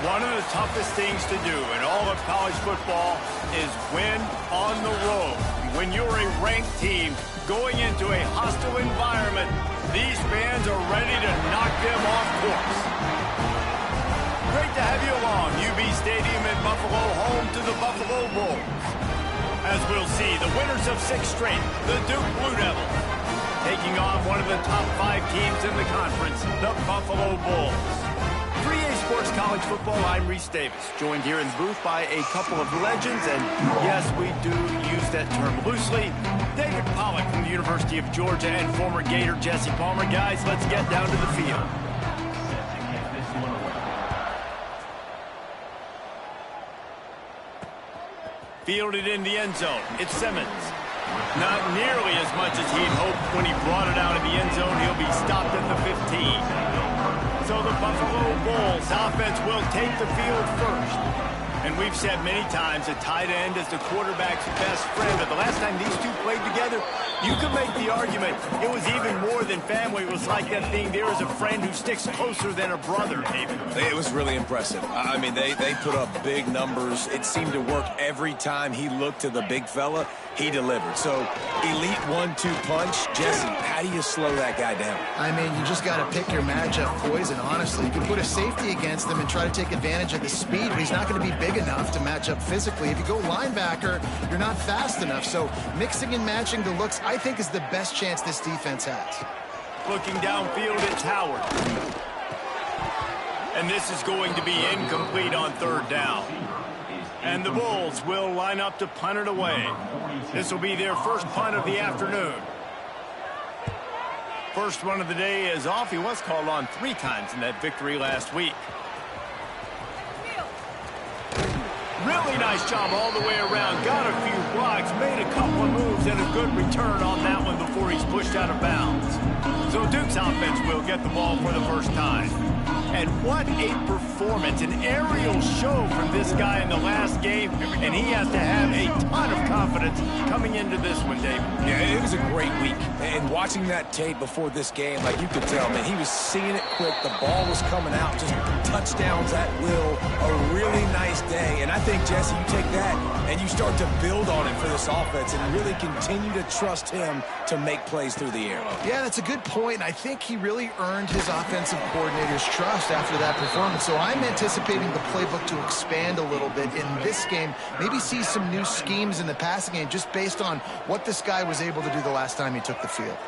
One of the toughest things to do in all of college football is win on the road. When you're a ranked team going into a hostile environment, these fans are ready to knock them off course. Great to have you along. UB Stadium in Buffalo, home to the Buffalo Bulls. As we'll see, the winners of 6 straight, the Duke Blue Devils, taking on one of the top 5 teams in the conference, the Buffalo Bulls. 3A Sports College Football, I'm Reese Davis, joined here in the booth by a couple of legends, and yes, we do use that term loosely. David Pollack from the University of Georgia and former Gator Jesse Palmer. Guys, let's get down to the field. Fielded in the end zone, it's Simmons. Not nearly as much as he'd hoped when he brought it out of the end zone. He'll be stopped at the 15. So the Buffalo Bulls offense will take the field first. And we've said many times a tight end is the quarterback's best friend. But the last time these two played together, you could make the argument it was even more than family. It was like that thing, there is a friend who sticks closer than a brother, David. It was really impressive. I mean, they put up big numbers. It seemed to work every time he looked to the big fella. He delivered. So, elite 1-2 punch. Jesse, how do you slow that guy down? I mean, you just got to pick your matchup poison, honestly. You can put a safety against him and try to take advantage of the speed, but he's not going to be big enough to match up physically. If you go linebacker, you're not fast enough. So, mixing and matching the looks, I think, is the best chance this defense has. Looking downfield, it's Howard. And this is going to be incomplete on 3rd down. And the Bulls will line up to punt it away. This will be their first punt of the afternoon. First one of the day is off. He was called on 3 times in that victory last week. Really nice job all the way around. Got a few blocks, made a couple of moves, and a good return on that one before he's pushed out of bounds. So Duke's offense will get the ball for the first time. And what a performance, an aerial show from this guy in the last game, and he has to have a ton of confidence coming into this one, David. Yeah, it was a great week. And watching that tape before this game, like you could tell, man, he was seeing it quick. The ball was coming out, just touchdowns at will. A really nice day. And I think, Jesse, you take that and you start to build on it for this offense and really continue to trust him to make plays through the air. Yeah, that's a good point. And I think he really earned his offensive coordinator's trust after that performance. So I'm anticipating the playbook to expand a little bit in this game. Maybe see some new schemes in the passing game just based on what this guy was able to do the last time he took the field.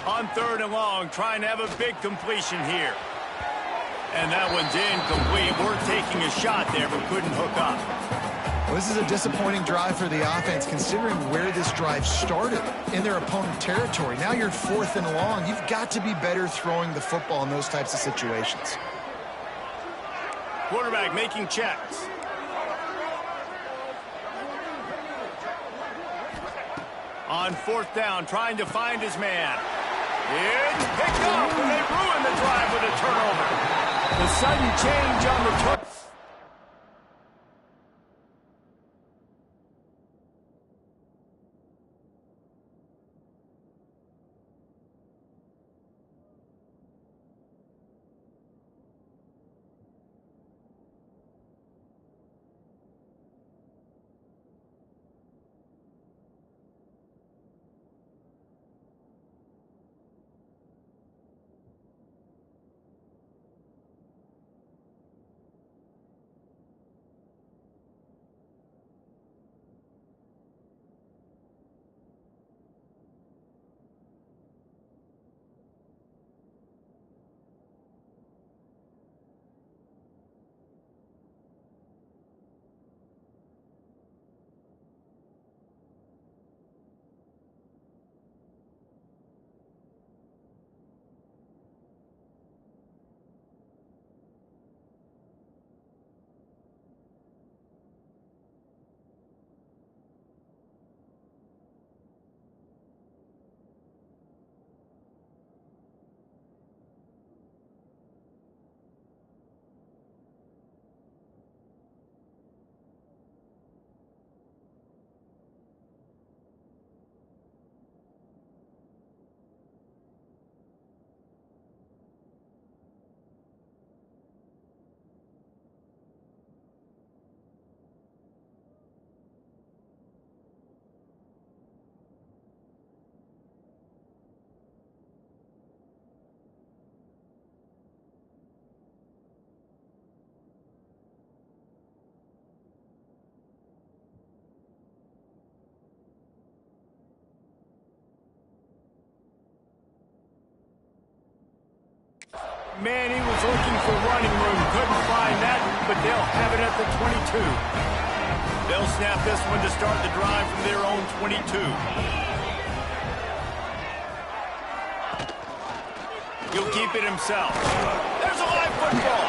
On 3rd and long, trying to have a big completion here. And that one's incomplete. We're taking a shot there, but couldn't hook up. Well, this is a disappointing drive for the offense, considering where this drive started in their opponent territory. Now you're 4th and long. You've got to be better throwing the football in those types of situations. Quarterback making checks. On 4th down, trying to find his man. It's picked off, and they ruin the drive with a turnover. The sudden change on the turn. Man, he was looking for running room. Couldn't find that, but they'll have it at the 22. They'll snap this one to start the drive from their own 22. He'll keep it himself. There's a live football.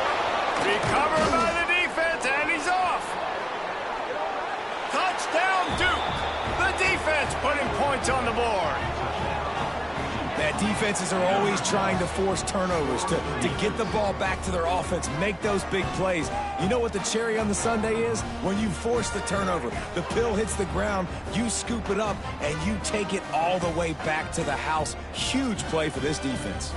Recovered by the defense, and he's off. Touchdown, Duke. The defense putting points on the board. That defenses are always trying to force turnovers to get the ball back to their offense, make those big plays. You know what the cherry on the sundae is? When you force the turnover, the pill hits the ground, you scoop it up, and you take it all the way back to the house. Huge play for this defense.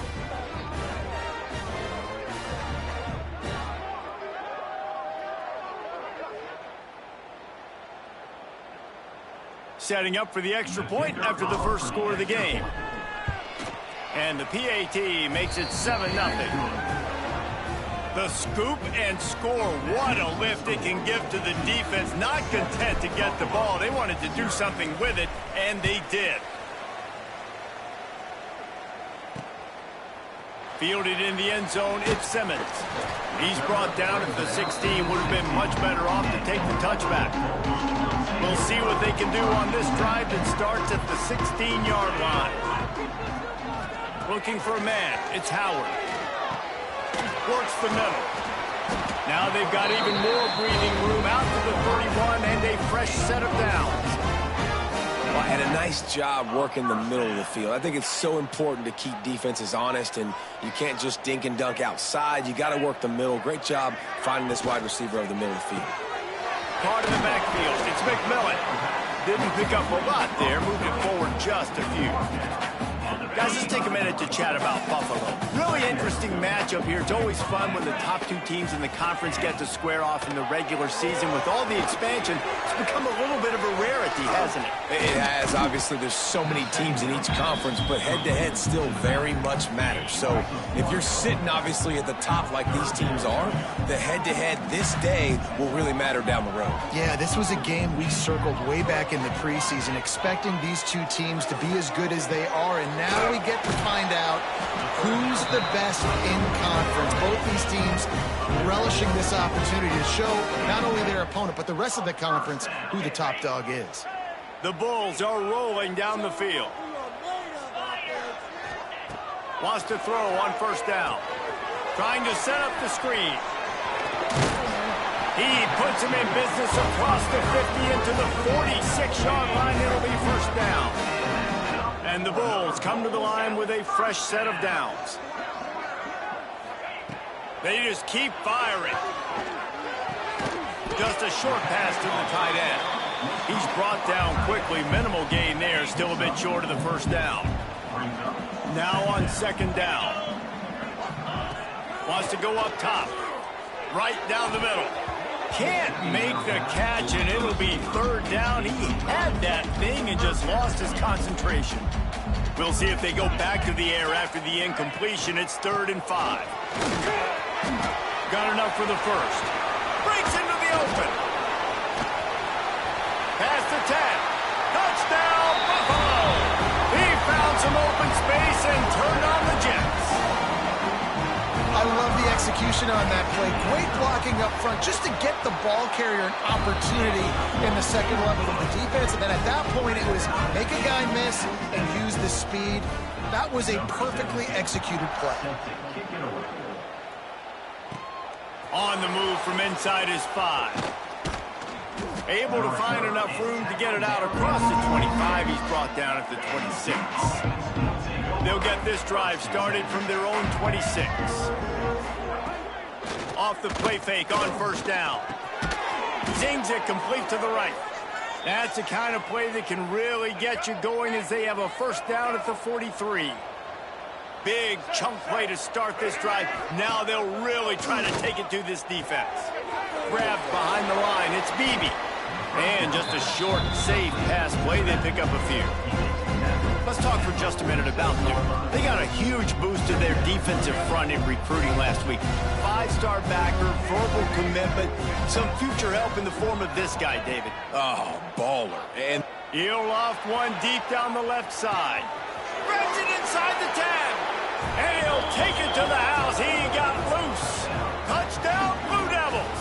Setting up for the extra point after the first score of the game. And the PAT makes it 7-0. The scoop and score. What a lift it can give to the defense. Not content to get the ball. They wanted to do something with it, and they did. Fielded in the end zone, it's Simmons. He's brought down at the 16. Would have been much better off to take the touchback. We'll see what they can do on this drive that starts at the 16-yard line. Looking for a man. It's Howard. Works the middle. Now they've got even more breathing room out to the 31 and a fresh set of downs. Well, and a nice job working the middle of the field. I think it's so important to keep defenses honest, and you can't just dink and dunk outside. You got to work the middle. Great job finding this wide receiver over the middle of the field. Part of the backfield. It's McMillan. Didn't pick up a lot there. Moved it forward just a few. Guys, let's take a minute to chat about Buffalo. Really interesting matchup here. It's always fun when the top two teams in the conference get to square off in the regular season. With all the expansion, it's become a little bit of a rarity, hasn't it? It has. Obviously, there's so many teams in each conference, but head-to-head still very much matters. So if you're sitting, obviously, at the top like these teams are, the head-to-head this day will really matter down the road. Yeah, this was a game we circled way back in the preseason, expecting these two teams to be as good as they are, and now we get to find out who's the best in conference. Both these teams relishing this opportunity to show not only their opponent, but the rest of the conference who the top dog is. The Bulls are rolling down the field. Wants to throw on first down. Trying to set up the screen. He puts him in business across the 50 into the 46-yard line. It'll be first down. And the Bulls come to the line with a fresh set of downs. They just keep firing. Just a short pass to the tight end. He's brought down quickly. Minimal gain there. Still a bit short of the first down. Now on second down. Wants to go up top. Right down the middle. Can't make the catch, and it'll be third down. He had that thing and just lost his concentration. We'll see if they go back to the air after the incompletion. It's 3rd and 5. Got enough for the first. Breaks into the open. Past the 10. Touchdown, Buffalo! He found some open space and turned on the Jets. I love the execution on that play. Great blocking up front just to get the ball carrier an opportunity in the second level of the defense. And then at that point, it was make a guy miss and use the speed. That was a perfectly executed play. On the move from inside his 5. Able to find enough room to get it out across the 25. He's brought down at the 26. They'll get this drive started from their own 26. Off the play fake on first down. Zings it complete to the right. That's the kind of play that can really get you going as they have a first down at the 43. Big chunk play to start this drive. Now they'll really try to take it to this defense. Grabbed behind the line. It's Beebe. And just a short, safe pass play. They pick up a few. Let's talk for just a minute about Duke. They got a huge boost to their defensive front in recruiting last week. 5-star backer, verbal commitment, some future help in the form of this guy, David. Oh, baller. And he'll loft one deep down the left side. Grabs it inside the 10. And he'll take it to the house. He got loose. Touchdown, Blue Devils.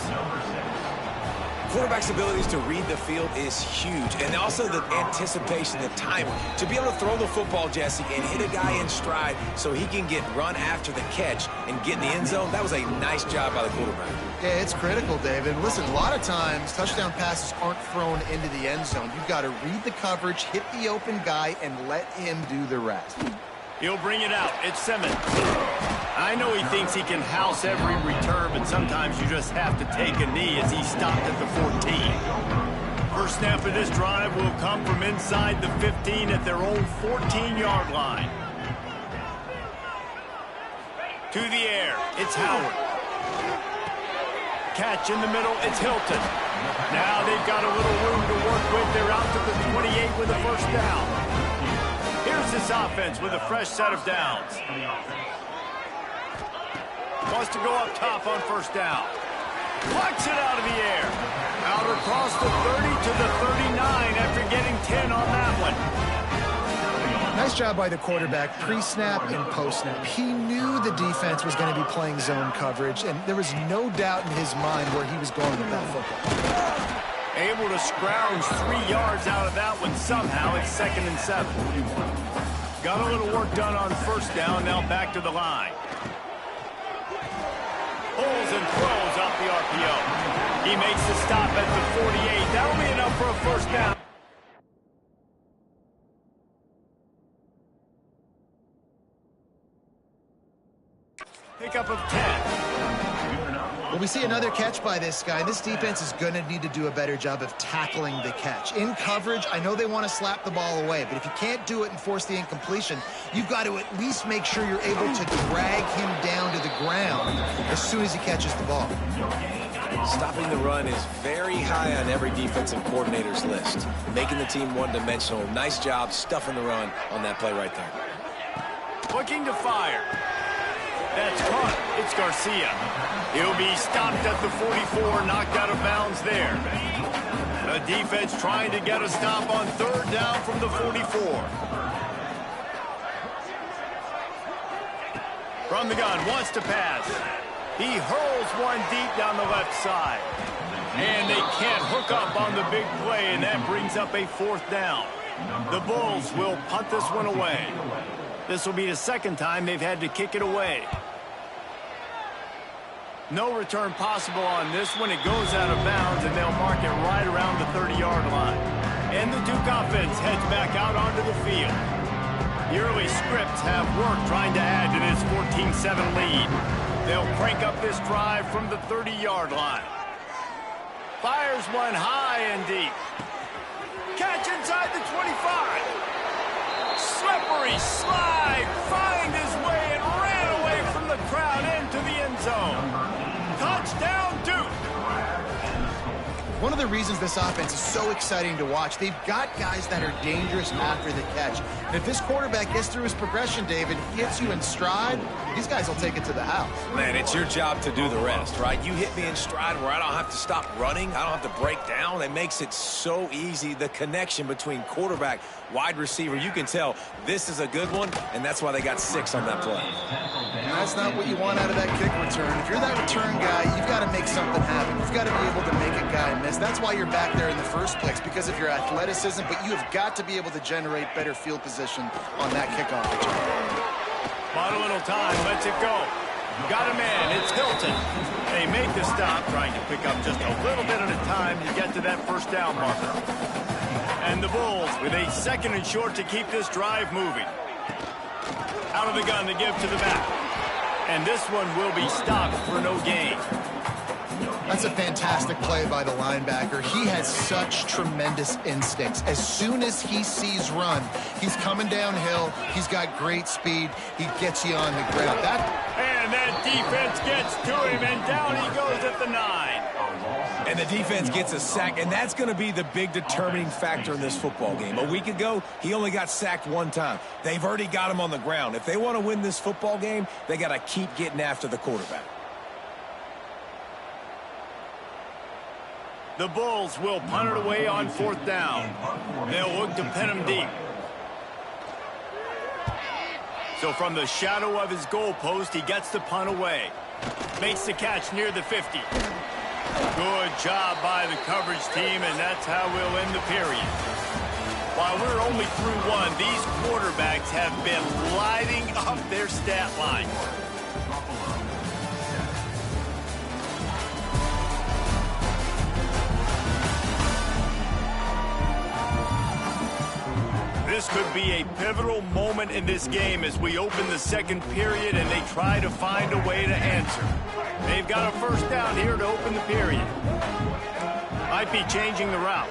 Quarterback's abilities to read the field is huge, and also the anticipation, the time to be able to throw the football, Jesse, and hit a guy in stride so he can get run after the catch and get in the end zone. That was a nice job by the quarterback. Yeah, it's critical, David. Listen, a lot of times touchdown passes aren't thrown into the end zone. You've got to read the coverage, hit the open guy, and let him do the rest. He'll bring it out. It's Simmons. I know he thinks he can house every return, but sometimes you just have to take a knee as he stopped at the 14. First snap of this drive will come from inside the 15 at their own 14-yard line. To the air, it's Howard. Catch in the middle, it's Hilton. Now they've got a little room to work with. They're out to the 28 with a first down. Here's this offense with a fresh set of downs. Wants to go up top on first down. Plucks it out of the air. Out across the 30 to the 39 after getting 10 on that one. Nice job by the quarterback, pre-snap and post-snap. He knew the defense was going to be playing zone coverage, and there was no doubt in his mind where he was going with that football. Able to scrounge 3 yards out of that one somehow. It's 2nd and 7. Got a little work done on first down. Now back to the line. Pulls and throws off the RPO. He makes the stop at the 48. That'll be enough for a first down. Pickup of 10. Well, we see another catch by this guy. This defense is going to need to do a better job of tackling the catch. In coverage, I know they want to slap the ball away, but if you can't do it and force the incompletion, you've got to at least make sure you're able to drag him down to the ground as soon as he catches the ball. Stopping the run is very high on every defensive coordinator's list. Making the team one-dimensional. Nice job stuffing the run on that play right there. Looking to fire. That's caught. It's Garcia. He'll be stopped at the 44, knocked out of bounds there. The defense trying to get a stop on third down from the 44. From the gun, wants to pass. He hurls one deep down the left side. And they can't hook up on the big play, and that brings up a 4th down. The Bulls will punt this one away. This will be the 2nd time they've had to kick it away. No return possible on this one. It goes out of bounds, and they'll mark it right around the 30-yard line. And the Duke offense heads back out onto the field. The early scripts have worked trying to add to this 14-7 lead. They'll crank up this drive from the 30-yard line. Fires one high and deep. Catch inside the 25. Slippery slide, find his way and ran away from the crowd into the end zone. Touchdown, Duke. One of the reasons this offense is so exciting to watch, they've got guys that are dangerous after the catch. And if this quarterback gets through his progression, David, hits you in stride, these guys will take it to the house. Man, it's your job to do the rest, right? You hit me in stride where I don't have to stop running. I don't have to break down. It makes it so easy. The connection between quarterback, wide receiver, you can tell this is a good one, and that's why they got 6 on that play. That's not what you want out of that kick return. If you're that return guy, you've got to make something happen. You've got to be able to make a guy miss. That's why you're back there in the first place, because of your athleticism, but you have got to be able to generate better field position on that kickoff return. Bought a little time, lets it go. Got a man, it's Hilton. They make the stop, trying to pick up just a little bit at a time to get to that first down marker. And the Bulls with a 2nd and short to keep this drive moving. Out of the gun to give to the back. And this one will be stopped for no gain. That's a fantastic play by the linebacker. He has such tremendous instincts. As soon as he sees run, he's coming downhill. He's got great speed. He gets you on the ground. And that defense gets to him, and down he goes at the 9. And the defense gets a sack, and that's going to be the big determining factor in this football game. A week ago, he only got sacked 1 time. They've already got him on the ground. If they want to win this football game, they got to keep getting after the quarterback. The Bulls will punt it away on 4th down. They'll look to pin him deep. So from the shadow of his goalpost, he gets the punt away. Makes the catch near the 50. Good job by the coverage team, and that's how we'll end the period. While we're only through one, these quarterbacks have been lighting up their stat line. This could be a pivotal moment in this game as we open the second period and they try to find a way to answer. They've got a first down here to open the period. Might be changing the route.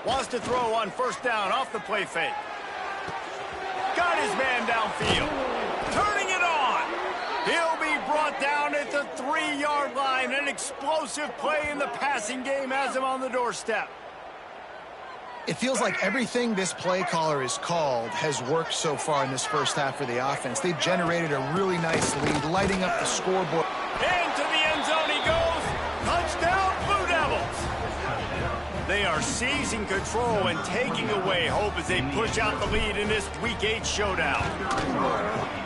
Wants to throw on first down off the play fake. Got his man downfield. Turning it on. He'll be brought down at the 3-yard line. An explosive play in the passing game has him on the doorstep. It feels like everything this play caller has called has worked so far in this first half for the offense. They've generated a really nice lead, lighting up the scoreboard. Into the end zone he goes. Touchdown, Blue Devils. They are seizing control and taking away hope as they push out the lead in this Week 8 showdown.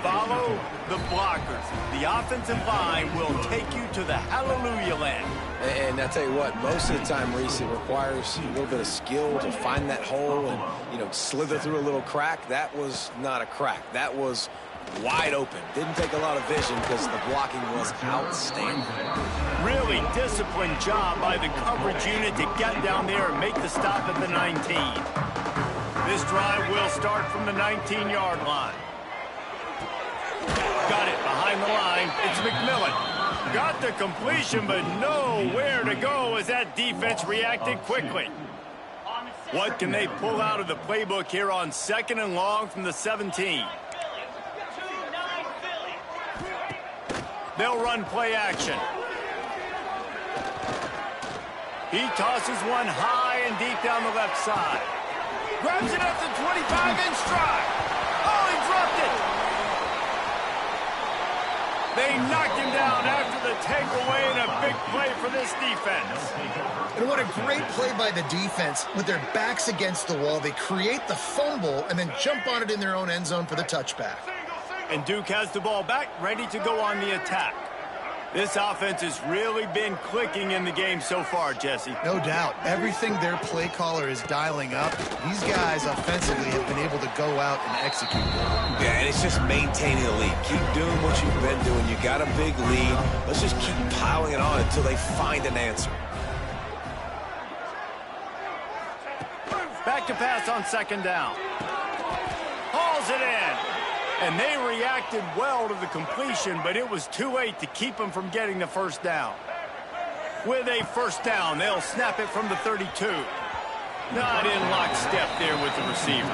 Follow the blockers. The offensive line will take you to the hallelujah land. And I tell you what, most of the time, Reese, it requires a little bit of skill to find that hole and, slither through a little crack. That was not a crack. That was wide open. Didn't take a lot of vision because the blocking was outstanding. Really disciplined job by the coverage unit to get down there and make the stop at the 19. This drive will start from the 19-yard line. Got it behind the line. It's McMillan. Got the completion, but nowhere to go as that defense reacted quickly. What can they pull out of the playbook here on 2nd and long from the 17? They'll run play action. He tosses one high and deep down the left side. Grabs it at the 25 in stride. Oh, he dropped it. They knocked him down after the takeaway, and a big play for this defense. And what a great play by the defense. With their backs against the wall, they create the fumble and then jump on it in their own end zone for the touchback. And Duke has the ball back, ready to go on the attack. This offense has really been clicking in the game so far, Jesse. No doubt. Everything their play caller is dialing up, these guys offensively have been able to go out and execute. Yeah, and it's just maintaining the lead. Keep doing what you've been doing. You got a big lead. Let's just keep piling it on until they find an answer. Back to pass on 2nd down. Hauls it in. And they reacted well to the completion, but it was too late to keep them from getting the first down. With a first down, they'll snap it from the 32. Not in lockstep there with the receiver.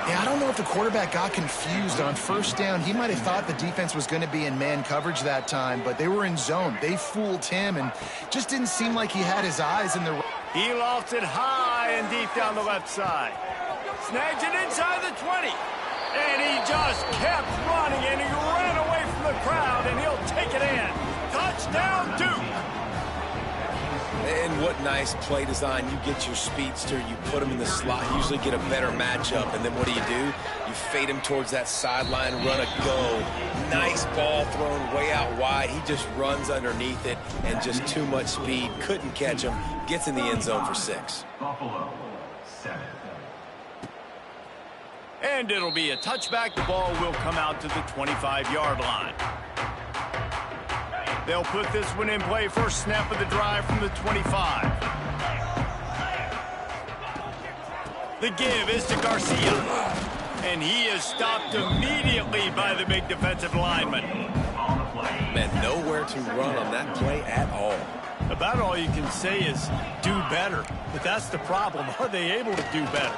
Yeah, I don't know if the quarterback got confused on first down. He might have thought the defense was going to be in man coverage that time, but they were in zone. They fooled him and just didn't seem like he had his eyes in the... He lofts it high and deep down the left side. Snags it inside the 20. And he just kept running, and he ran away from the crowd, and he'll take it in. Touchdown, Duke. And what nice play design. You get your speedster, you put him in the slot, usually get a better matchup, and then what do? You fade him towards that sideline, run a go. Nice ball thrown way out wide. He just runs underneath it, and just too much speed. Couldn't catch him. Gets in the end zone for 6. Buffalo, 7. And it'll be a touchback. The ball will come out to the 25-yard line. They'll put this one in play. First snap of the drive from the 25. The give is to Garcia. And he is stopped immediately by the big defensive lineman. Man, nowhere to run on that play at all. About all you can say is do better. But that's the problem. Are they able to do better?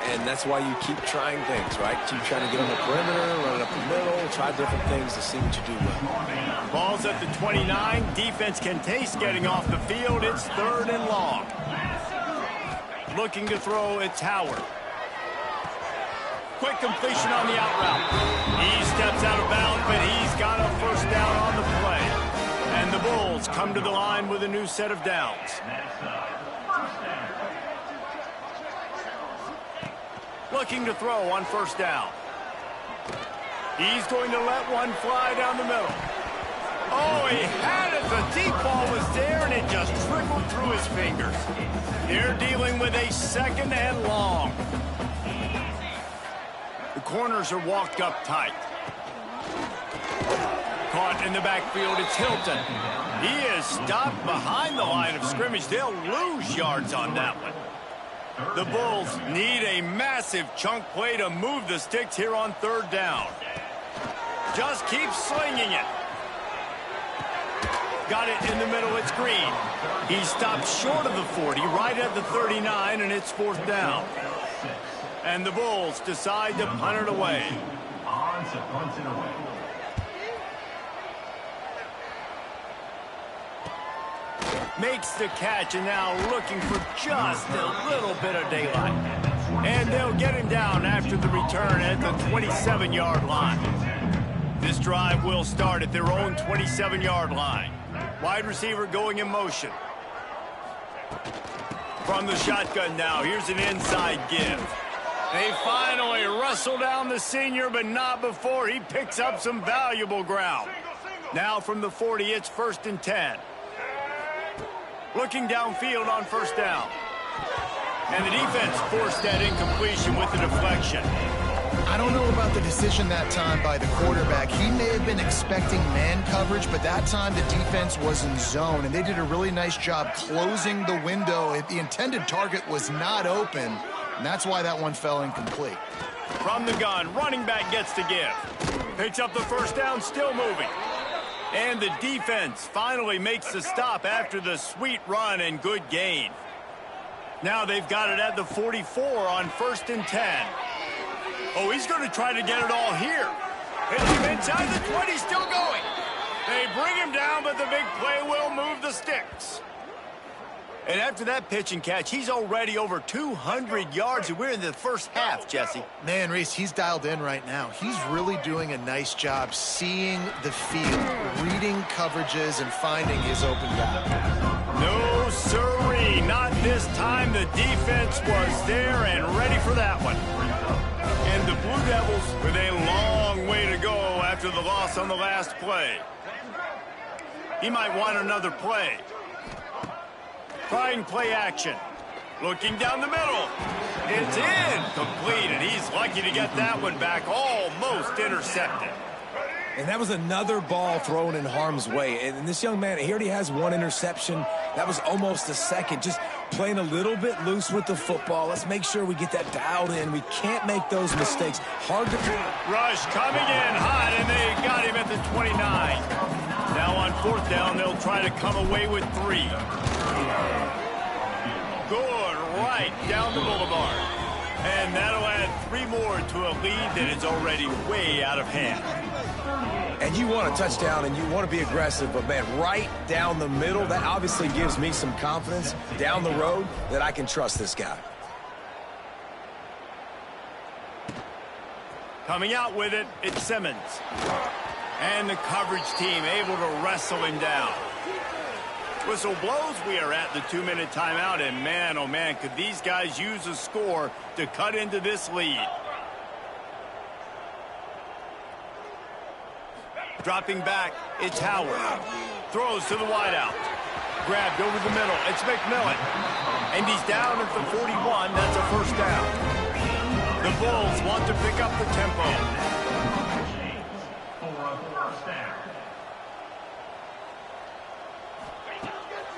And that's why you keep trying things, right? Keep trying to get on the perimeter, run it up the middle, try different things to see what you do well. Ball's at the 29. Defense can taste getting off the field. It's 3rd and long. Looking to throw, it's Howard. Quick completion on the out route. He steps out of bounds, but he's got a first down on the play. And the Bulls come to the line with a new set of downs. Looking to throw on first down. He's going to let one fly down the middle. Oh, he had it. The deep ball was there, and it just trickled through his fingers. They're dealing with a second and long. The corners are walked up tight. Caught in the backfield, it's Hilton. He is stopped behind the line of scrimmage. They'll lose yards on that one. The Bulls need a massive chunk play to move the sticks here on third down. Just keep slinging it. Got it in the middle, it's Green. He stopped short of the 40, right at the 39, and it's fourth down. And the Bulls decide to punt it away. On to punt it away. Makes the catch, and now looking for just a little bit of daylight. And they'll get him down after the return at the 27-yard line. This drive will start at their own 27-yard line. Wide receiver going in motion. From the shotgun now, here's an inside give. They finally wrestle down the senior, but not before he picks up some valuable ground. Now from the 40, it's 1st and 10. Looking downfield on first down. And the defense forced that incompletion with the deflection. I don't know about the decision that time by the quarterback. He may have been expecting man coverage, but that time the defense was in zone, and they did a really nice job closing the window. The intended target was not open, and that's why that one fell incomplete. From the gun, running back gets to give. Picks up the first down, still moving. And the defense finally makes the stop after the sweet run and good gain. Now they've got it at the 44 on 1st and 10. Oh, he's going to try to get it all here. Hits him inside the 20, still going. They bring him down, but the big play will move the sticks. And after that pitch and catch, he's already over 200 yards, and we're in the first half, Jesse. Man, Reese, he's dialed in right now. He's really doing a nice job seeing the field, reading coverages, and finding his open guy. No, sirree. Not this time. The defense was there and ready for that one. And the Blue Devils with a long way to go after the loss on the last play. He might want another play. Trying play action. Looking down the middle. It's incomplete, and he's lucky to get that one back. Almost intercepted. And that was another ball thrown in harm's way. And this young man, he already has one interception. That was almost a second. Just playing a little bit loose with the football. Let's make sure we get that dialed in. We can't make those mistakes. Hard to do. Rush coming in hot, and they got him at the 29. Now on fourth down, they'll try to come away with 3. Good right down the boulevard. And that'll add 3 more to a lead that is already way out of hand. And you want a touchdown and you want to be aggressive, but man, right down the middle, that obviously gives me some confidence down the road that I can trust this guy. Coming out with it, it's Simmons. And the coverage team able to wrestle him down. Whistle blows, we are at the 2-minute timeout, and man, oh man, could these guys use a score to cut into this lead. Dropping back, it's Howard. Throws to the wideout. Grabbed over the middle, it's McMillan. And he's down at the 41, that's a first down. The Bulls want to pick up the tempo.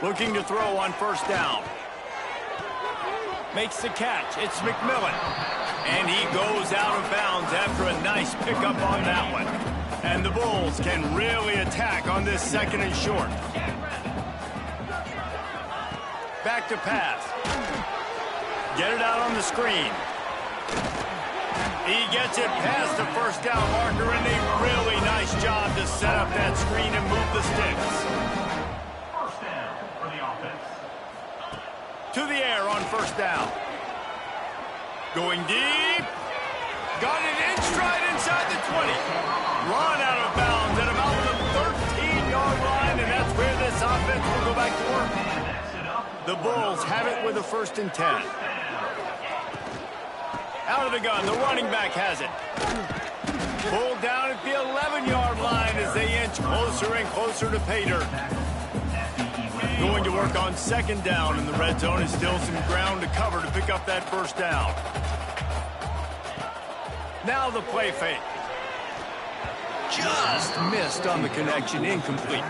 Looking to throw on first down. Makes the catch. It's McMillan. And he goes out of bounds after a nice pickup on that one. And the Bulls can really attack on this 2nd and short. Back to pass. Get it out on the screen. He gets it past the first down marker, and a really nice job to set up that screen and move the sticks. To the air on first down. Going deep. Got it in stride inside the 20. Run out of bounds at about the 13-yard line, and that's where this offense will go back to work. The Bulls have it with a 1st and 10. Out of the gun, the running back has it. Pulled down at the 11-yard line as they inch closer and closer to pay dirt. Going to work on second down in the red zone. Is still some ground to cover to pick up that first down. Now the play fake. Just missed on the connection, incomplete.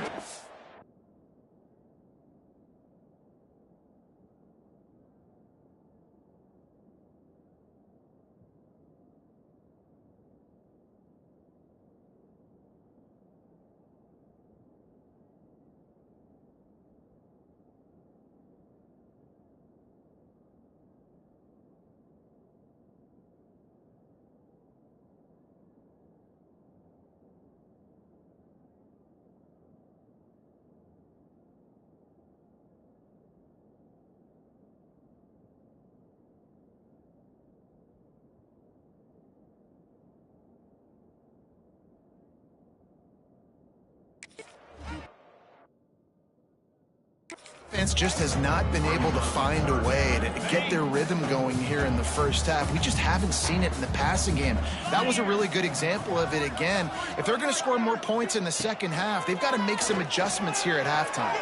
Offense just has not been able to find a way to get their rhythm going here in the first half. We just haven't seen it in the passing game. That was a really good example of it again. If they're going to score more points in the second half, they've got to make some adjustments here at halftime.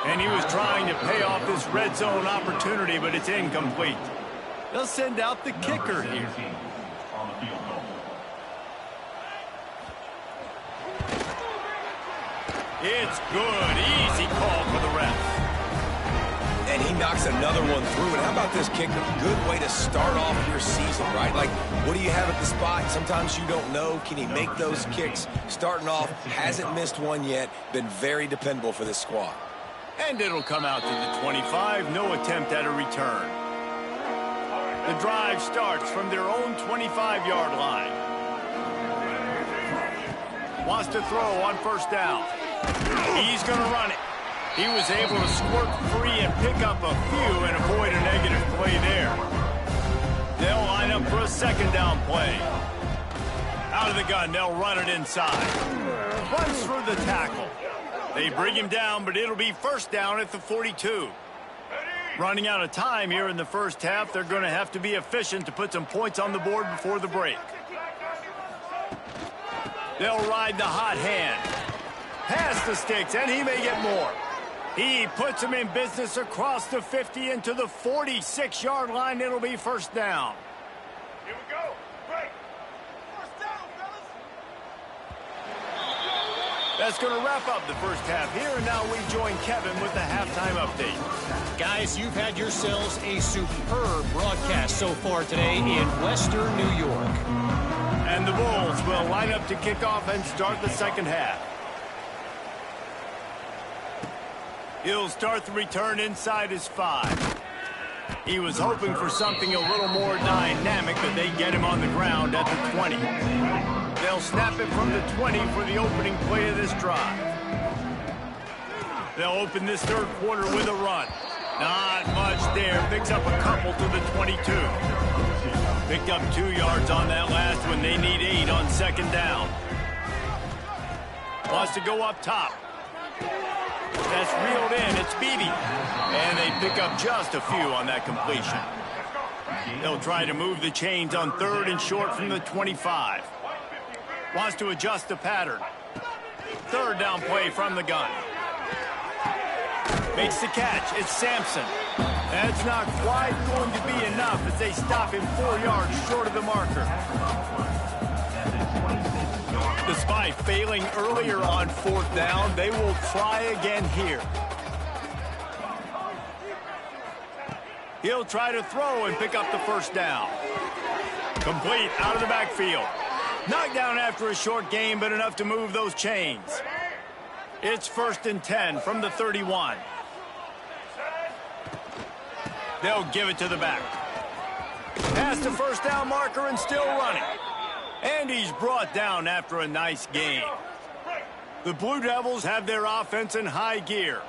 And he was trying to pay off this red zone opportunity, but it's incomplete. They'll send out the kicker here. It's good. Easy call for the ref. And he knocks another one through. And how about this kicker? Good way to start off your season, right? Like, what do you have at the spot? Sometimes you don't know. Can he make those kicks? Starting off, hasn't missed one yet. Been very dependable for this squad. And it'll come out to the 25. No attempt at a return. The drive starts from their own 25-yard line. Wants to throw on first down. He's going to run it. He was able to squirt free and pick up a few and avoid a negative play there. They'll line up for a second down play. Out of the gun, they'll run it inside. Runs through the tackle. They bring him down, but it'll be first down at the 42. Running out of time here in the first half, they're going to have to be efficient to put some points on the board before the break. They'll ride the hot hand. Past the sticks, and he may get more. He puts him in business across the 50 into the 46-yard line. It'll be first down. Here we go. Break. First down, fellas. That's going to wrap up the first half here, and now we join Kevin with the halftime update. Guys, you've had yourselves a superb broadcast so far today in Western New York. And the Bulls will line up to kick off and start the second half. He'll start the return inside his 5. He was hoping for something a little more dynamic, but they get him on the ground at the 20. They'll snap it from the 20 for the opening play of this drive. They'll open this third quarter with a run. Not much there. Picks up a couple to the 22. Picked up 2 yards on that last one. They need 8 on second down. Wants to go up top. That's reeled in. It's Beebe. And they pick up just a few on that completion. They'll try to move the chains on third and short from the 25. Wants to adjust the pattern. Third down play from the gun. Makes the catch. It's Sampson. That's not quite going to be enough as they stop him 4 yards short of the marker. Despite failing earlier on fourth down, they will try again here. He'll try to throw and pick up the first down. Complete out of the backfield. Knocked down after a short gain, but enough to move those chains. It's 1st and 10 from the 31. They'll give it to the back. Past the first down marker and still running. And he's brought down after a nice gain. The Blue Devils have their offense in high gear.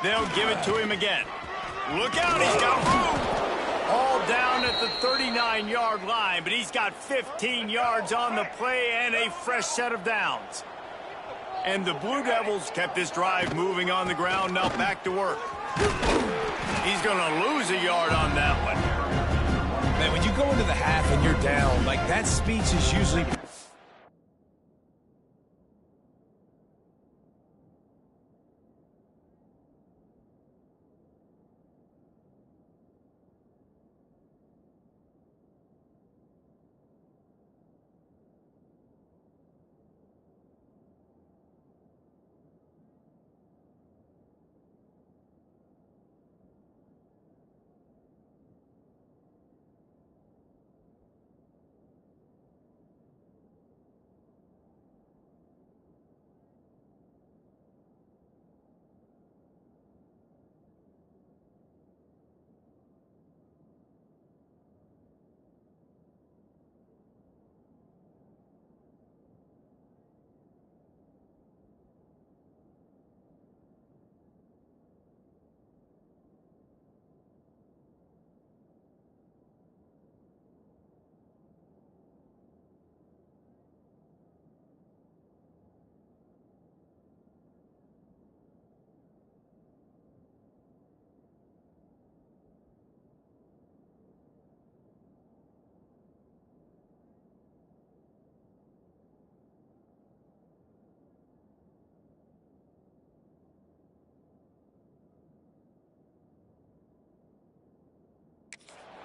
They'll give it to him again. Look out, he's got room. All down at the 39-yard line, but he's got 15 yards on the play and a fresh set of downs. And the Blue Devils kept this drive moving on the ground. Now back to work. He's going to lose a yard on that one. Man, when you go into the half and you're down, like that speech is usually...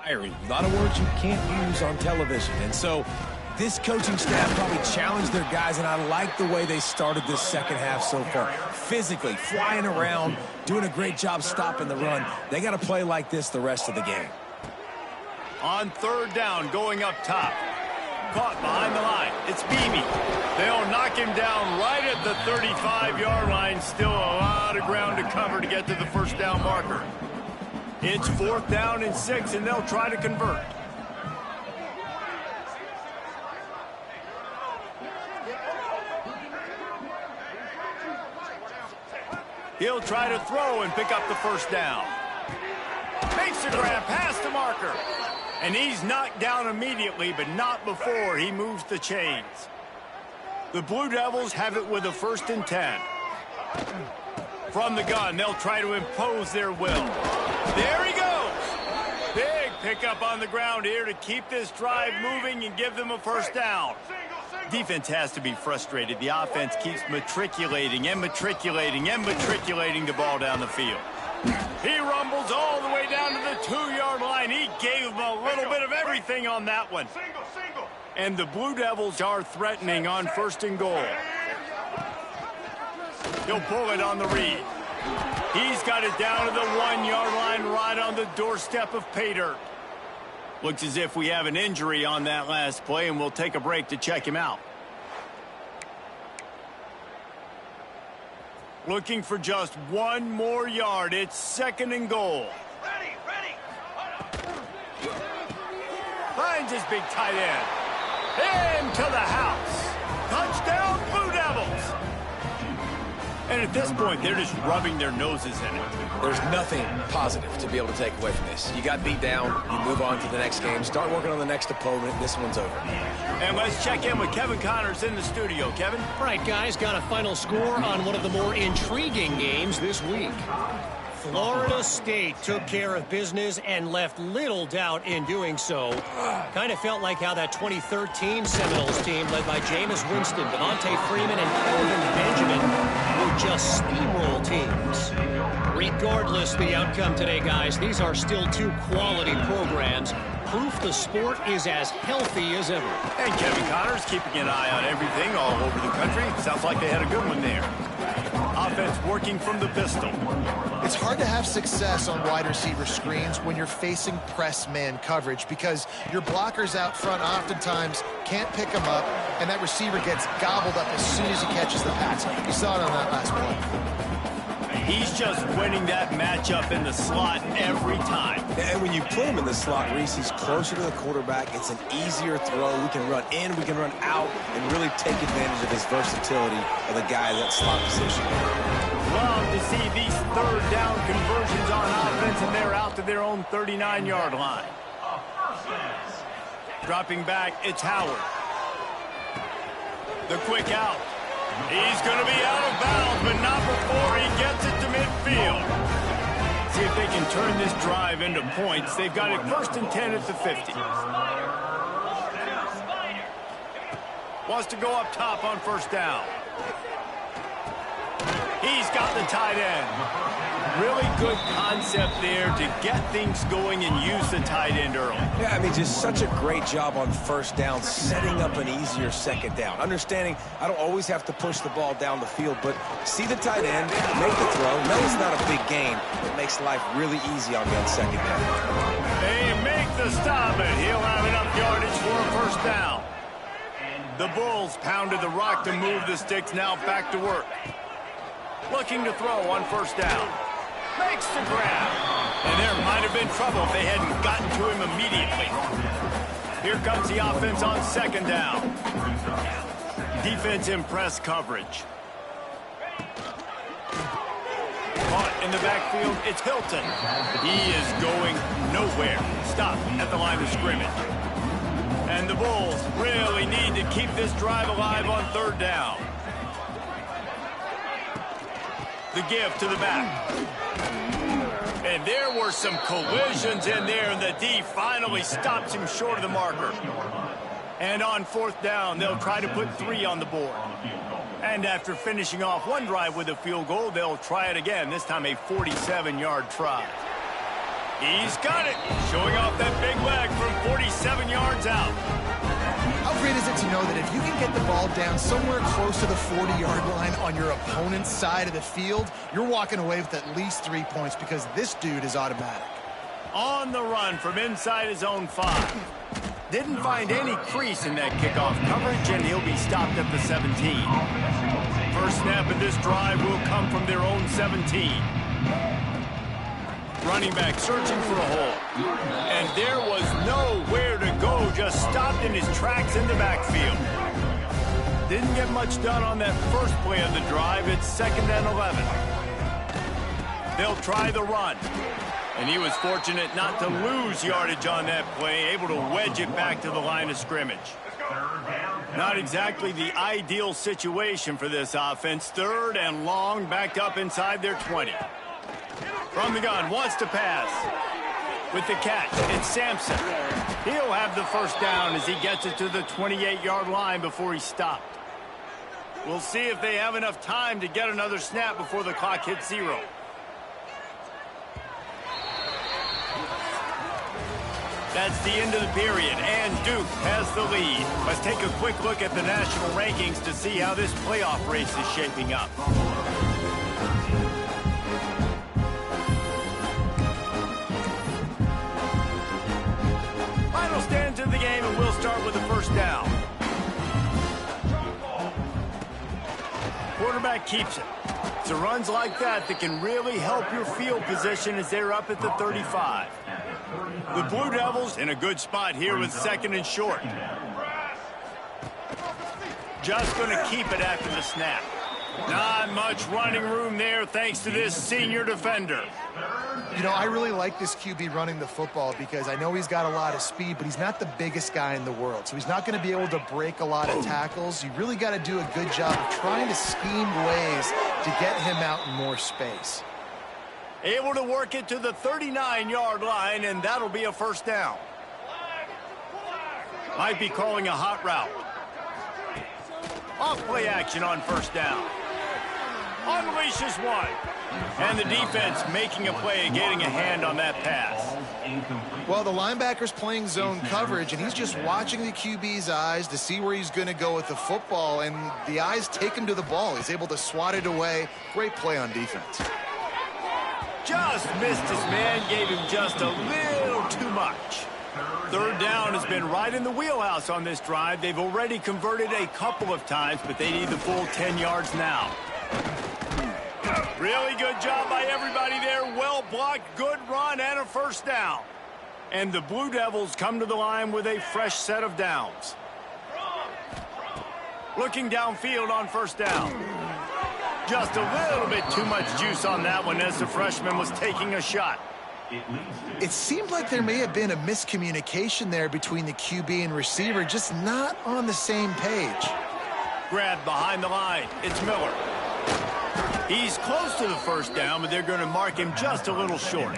A lot of words you can't use on television. And so this coaching staff probably challenged their guys, and I like the way they started this second half so far. Physically, flying around, doing a great job stopping the run. They got to play like this the rest of the game. On third down, going up top. Caught behind the line. It's Beebe. They'll knock him down right at the 35-yard line. Still a lot of ground to cover to get to the first down marker. It's 4th down and 6, and they'll try to convert. He'll try to throw and pick up the first down. Makes the grab past the marker. And he's knocked down immediately, but not before he moves the chains. The Blue Devils have it with a 1st and 10. From the gun, they'll try to impose their will. There he goes. Big pickup on the ground here to keep this drive moving and give them a first down. Defense has to be frustrated. The offense keeps matriculating and matriculating and matriculating the ball down the field. He rumbles all the way down to the 2-yard line. He gave them a little bit of everything on that one. And the Blue Devils are threatening on 1st and goal. He'll pull it on the read. He's got it down to the 1-yard line right on the doorstep of pay dirt. Looks as if we have an injury on that last play, and we'll take a break to check him out. Looking for just 1 more yard. It's 2nd and goal. Ready. Finds his big tight end. Into the house. Touchdown, Blue Devils. And at this point, they're just rubbing their noses in it. There's nothing positive to be able to take away from this. You got beat down, you move on to the next game, start working on the next opponent. This one's over. And let's check in with Kevin Connors in the studio. Kevin? All right, guys, got a final score on one of the more intriguing games this week. Florida State took care of business and left little doubt in doing so. Kind of felt like how that 2013 Seminoles team led by Jameis Winston, Devontae Freeman, and Kelvin Benjamin were just steamroll teams. Regardless the outcome today, guys, these are still 2 quality programs. Proof the sport is as healthy as ever. And Kevin Connors keeping an eye on everything all over the country. Sounds like they had a good one there. Offense working from the pistol. It's hard to have success on wide receiver screens when you're facing press man coverage because your blockers out front oftentimes can't pick them up, and that receiver gets gobbled up as soon as he catches the pass. You saw it on that last play. He's just winning that matchup in the slot every time. And when you put him in the slot, Reese, he's closer to the quarterback. It's an easier throw. We can run in, we can run out, and really take advantage of his versatility of the guy in that slot position. Love to see these 3rd down conversions on offense, and they're out to their own 39-yard line. Dropping back, it's Howard. The quick out. He's going to be out of bounds, but not before he gets it to midfield. turn this drive into points. They've got it 1st and 10 at the 50. Wants to go up top on 1st down. He's got the tight end. Really good concept there to get things going and use the tight end early. Yeah, I mean, just such a great job on 1st down, setting up an easier 2nd down. Understanding I don't always have to push the ball down the field, but see the tight end, make the throw. No, it's not a big gain. It makes life really easy on me on 2nd down. They make the stop, and he'll have enough yardage for a 1st down. The Bulls pounded the rock to move the sticks, now back to work. Looking to throw on 1st down. Makes the grab. And there might have been trouble if they hadn't gotten to him immediately. Here comes the offense on 2nd down. Defense in press coverage. Caught in the backfield, it's Hilton. He is going nowhere. Stop at the line of scrimmage. And the Bulls really need to keep this drive alive on 3rd down. The give to the back. And there were some collisions in there, and the D finally stops him short of the marker. And on 4th down, they'll try to put 3 on the board. And after finishing off one drive with a field goal, they'll try it again, this time a 47-yard try. He's got it, showing off that big leg from 47 yards out. How great is it to know that if you can get the ball down somewhere close to the 40-yard line on your opponent's side of the field, you're walking away with at least 3 points because this dude is automatic. On the run from inside his own 5. Didn't find any crease in that kickoff coverage, and he'll be stopped at the 17. First snap of this drive will come from their own 17. Running back searching for a hole. And there was nowhere to go, just stopped in his tracks in the backfield. Didn't get much done on that first play of the drive. It's 2nd and 11. They'll try the run. And he was fortunate not to lose yardage on that play, able to wedge it back to the line of scrimmage. Not exactly the ideal situation for this offense. 3rd and long, backed up inside their 20. From the gun, wants to pass. With the catch, it's Sampson. He'll have the 1st down as he gets it to the 28-yard line before he's stopped. We'll see if they have enough time to get another snap before the clock hits 0. That's the end of the period, and Duke has the lead. Let's take a quick look at the national rankings to see how this playoff race is shaping up. Final stands in the game, and we'll start with the 1st down. Quarterback keeps it. It's the runs like that that can really help your field position as they're up at the 35. The Blue Devils in a good spot here with 2nd and short. Just going to keep it after the snap. Not much running room there thanks to this senior defender. You know, I really like this QB running the football because I know he's got a lot of speed, but he's not the biggest guy in the world. So he's not going to be able to break a lot of tackles. You really got to do a good job of trying to scheme ways to get him out in more space. Able to work it to the 39-yard line, and that'll be a 1st down. Might be calling a hot route. Off play action on 1st down. Unleashes one. And the defense making a play and getting a hand on that pass. Well, the linebacker's playing zone coverage, and he's just watching the QB's eyes to see where he's going to go with the football, and the eyes take him to the ball. He's able to swat it away. Great play on defense. Just missed his man, gave him just a little too much. 3rd down has been right in the wheelhouse on this drive. They've already converted a couple of times, but they need the full 10 yards now. Really good job by everybody there. Well blocked, good run, and a 1st down. And the Blue Devils come to the line with a fresh set of downs. Looking downfield on 1st down. Just a little bit too much juice on that one as the freshman was taking a shot. It seemed like there may have been a miscommunication there between the QB and receiver, just not on the same page. Grabbed behind the line. It's Miller. He's close to the 1st down, but they're going to mark him just a little short.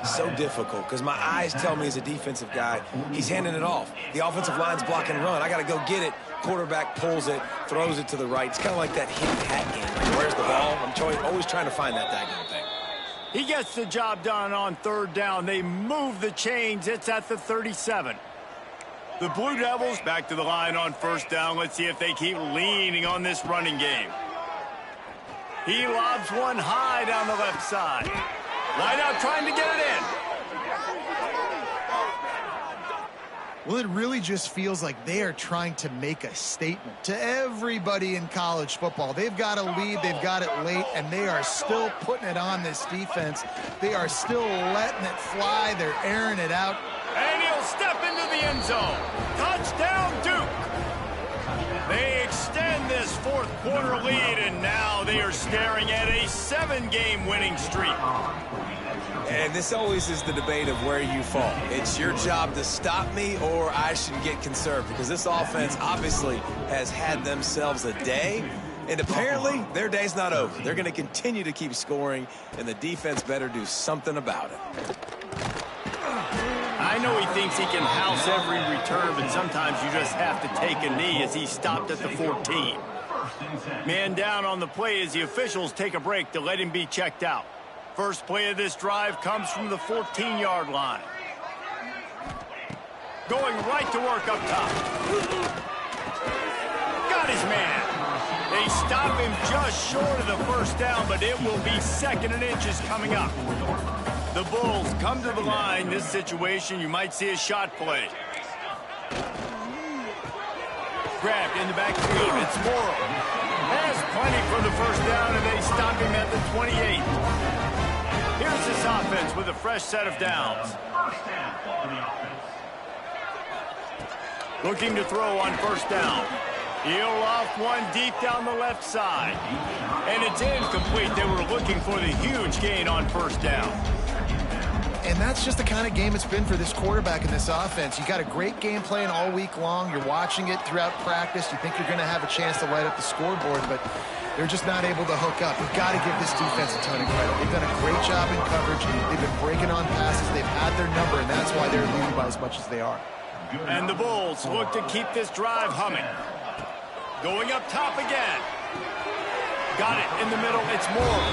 So difficult because my eyes tell me as a defensive guy, he's handing it off. The offensive line's blocking run. I got to go get it. Quarterback pulls it, throws it to the right. It's kind of like that hidden hat game. Where's the ball? I'm always trying to find that daggone thing. He gets the job done on third down. They move the chains. It's at the 37. The Blue Devils back to the line on first down. Let's see if they keep leaning on this running game. He lobs one high down the left side. Line out trying to get it in. Well, it really just feels like they are trying to make a statement to everybody in college football. They've got a lead, they've got it late, and they are still putting it on this defense. They are still letting it fly. They're airing it out. And he'll step into the end zone. Touchdown, Duke. They extend this fourth quarter lead, and now they are staring at a 7-game winning streak. And this always is the debate of where you fall. It's your job to stop me or I should get conserved, because this offense obviously has had themselves a day, and apparently their day's not over. They're going to continue to keep scoring, and the defense better do something about it. I know he thinks he can house every return, but sometimes you just have to take a knee as he stopped at the 14. Man down on the play as the officials take a break to let him be checked out. First play of this drive comes from the 14-yard line. Going right to work up top. Got his man. They stop him just short of the first down, but it will be 2nd and inches coming up. The Bulls come to the line. This situation, you might see a shot play. Grabbed in the backfield. It's Morrow. Has plenty for the first down, and they stop him at the 28. Here's this offense with a fresh set of downs. Looking to throw on first down. He'll loft one deep down the left side. And it's incomplete. They were looking for the huge gain on first down. And that's just the kind of game it's been for this quarterback in this offense. You got a great game plan all week long. You're watching it throughout practice. You think you're going to have a chance to light up the scoreboard, but they're just not able to hook up. You've got to give this defense a ton of credit. They've done a great job in coverage. They've been breaking on passes. They've had their number, and that's why they're leading by as much as they are. And the Bulls look to keep this drive humming. Going up top again. Got it in the middle. It's Moore.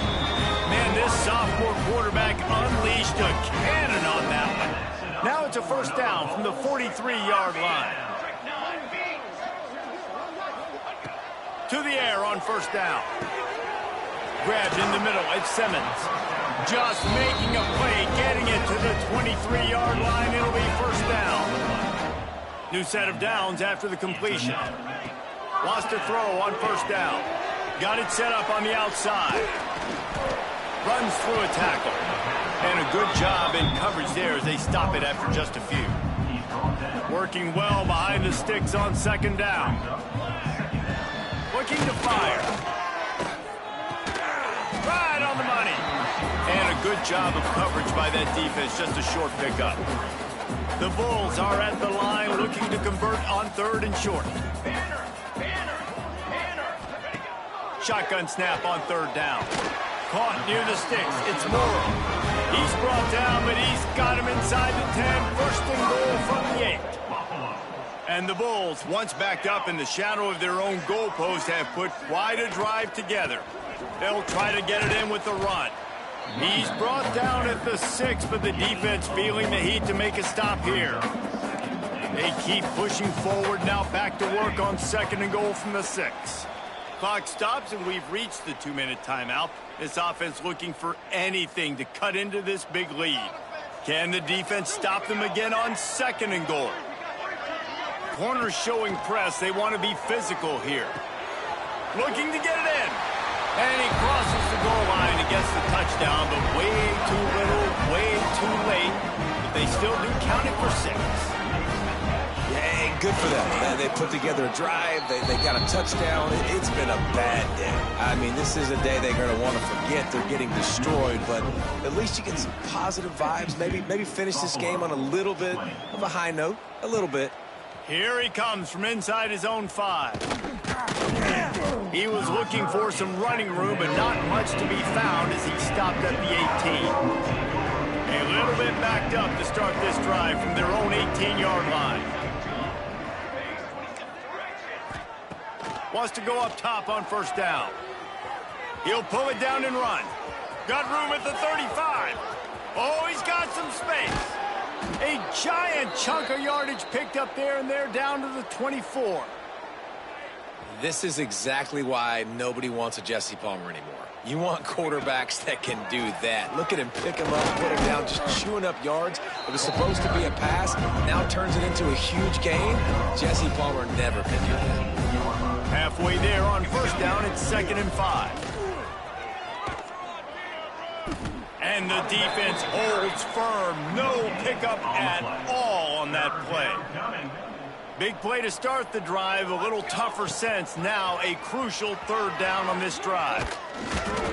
Man, this sophomore quarterback unleashed a cannon on that one. Now it's a first down from the 43-yard line. To the air on first down. Grabbed in the middle. It's Simmons. Just making a play, getting it to the 23-yard line. It'll be first down. New set of downs after the completion. Lost a throw on first down. Got it set up on the outside. Runs through a tackle. And a good job in coverage there as they stop it after just a few. Working well behind the sticks on second down. Looking to fire. Right on the money. And a good job of coverage by that defense. Just a short pickup. The Bulls are at the line looking to convert on third and short. Shotgun snap on third down. Caught near the sticks. It's Morrow. He's brought down, but he's got him inside the 10. First and goal from the 8. And the Bulls, once backed up in the shadow of their own goalpost, have put quite a drive together. They'll try to get it in with the run. He's brought down at the 6, but the defense feeling the heat to make a stop here. They keep pushing forward now, back to work on second and goal from the 6. Clock stops, and we've reached the 2-minute timeout. This offense looking for anything to cut into this big lead. Can the defense stop them again on second and goal? Corners showing press. They want to be physical here. Looking to get it in. And he crosses the goal line and gets the touchdown, but way too little, way too late. But they still do count it for 6. Yeah, good for them. They put together a drive. They got a touchdown. It's been a bad day. I mean, this is a day they're going to want to forget. They're getting destroyed, but at least you get some positive vibes. Maybe finish this game on a little bit of a high note. A little bit. Here he comes from inside his own 5. He was looking for some running room, but not much to be found as he stopped at the 18. A little bit backed up to start this drive from their own 18-yard line. Wants to go up top on first down. He'll pull it down and run. Got room at the 35. Oh, he's got some space. A giant chunk of yardage picked up there, and they're down to the 24. This is exactly why nobody wants a Jesse Palmer anymore. You want quarterbacks that can do that. Look at him pick him up, put him down, just chewing up yards. It was supposed to be a pass, now turns it into a huge gain. Jesse Palmer never can do that. Halfway there on first down, it's 2nd and 5. And the defense holds firm. No pickup at all on that play. Big play to start the drive. A little tougher sense. Now a crucial 3rd down on this drive.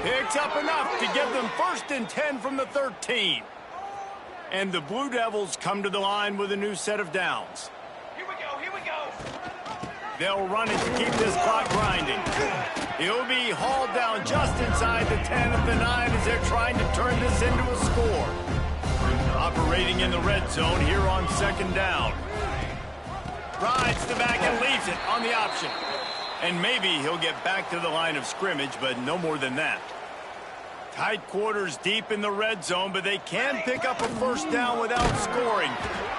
Picks up enough to give them 1st and 10 from the 13. And the Blue Devils come to the line with a new set of downs. Here we go, here we go. They'll run it to keep this clock grinding. He'll be hauled down just inside the 10 at the 9 as they're trying to turn this into a score. Operating in the red zone here on 2nd down. Rides the back and leaves it on the option. And maybe he'll get back to the line of scrimmage, but no more than that. Tight quarters deep in the red zone, but they can pick up a 1st down without scoring.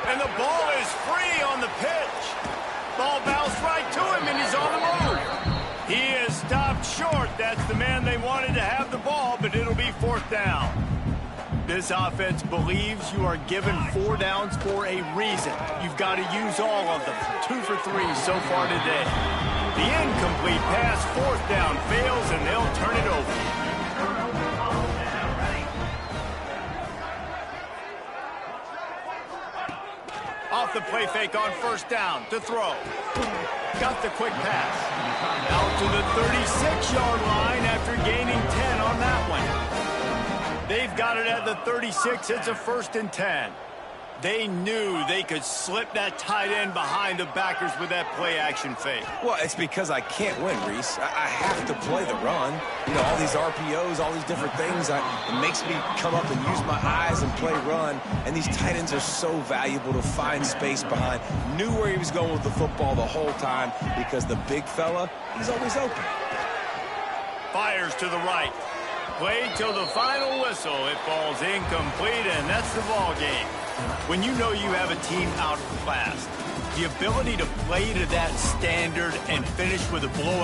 And the ball is free on the pitch. Ball bounced right to him, and he's on the move. He is stopped short. That's the man they wanted to have the ball, but it'll be 4th down. This offense believes you are given 4 downs for a reason. You've got to use all of them. 2 for 3 so far today. The incomplete pass, 4th down, fails, and they'll turn it over. Off the play fake on 1st down to throw. Got the quick pass. Out to the 36-yard line after gaining 10 on that one. They've got it at the 36. It's a 1st and 10. They knew they could slip that tight end behind the backers with that play-action fake. Well, it's because I can't win, Reese. I have to play the run. You know, all these RPOs, all these different things. It makes me come up and use my eyes and play run. And these tight ends are so valuable to find space behind. Knew where he was going with the football the whole time because the big fella, he's always open. Fires to the right. Played till the final whistle. It falls incomplete, and that's the ball game. When you know you have a team outclassed, the ability to play to that standard and finish with a blowout